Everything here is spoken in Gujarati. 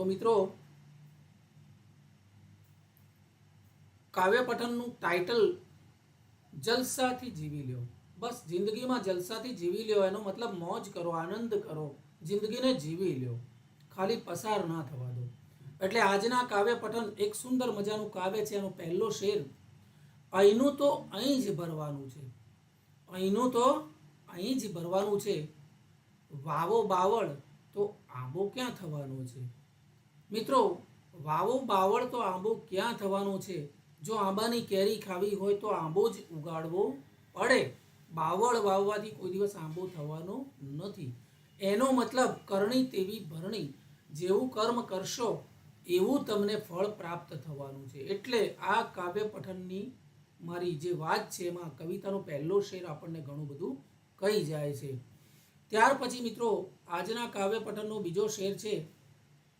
તો મિત્રો કાવ્ય પઠનનું ટાઇટલ જલસાથી જીવી લ્યો. બસ જિંદગીમાં જલસાથી જીવી લ્યો એનો મતલબ મોજ કરો, આનંદ કરો, જિંદગીને જીવી લ્યો, ખાલી પસાર ના થવા દો. એટલે આજના કાવ્ય પઠન એક સુંદર મજાનું કાવ્ય છે. એનો પહેલો શેર, અહીંનું તો અહીં જ ભરવાનું છે, અહીંનું તો અહીં જ ભરવાનું છે, વાવો બાવળ તો આંબો ક્યાં થવાનો છે. મિત્રો, વાવો બાવળ તો આંબો ક્યાં થવાનો છે. જો આંબાની કેરી ખાવી હોય તો આંબો જ ઉગાડવો પડે. બાવળ વાવવાથી કોઈ દિવસ આંબો થવાનો નથી. એનો મતલબ કરણી તેવી ભરણી, જેવું કર્મ કરશો એવું તમને ફળ પ્રાપ્ત થવાનું છે. એટલે આ કાવ્ય પઠનની મારી જે વાત છે એમાં કવિતાનો પહેલો શેર આપણને ઘણું બધું કહી જાય છે. ત્યાર પછી મિત્રો આજના કાવ્ય પઠનનો બીજો શેર છે,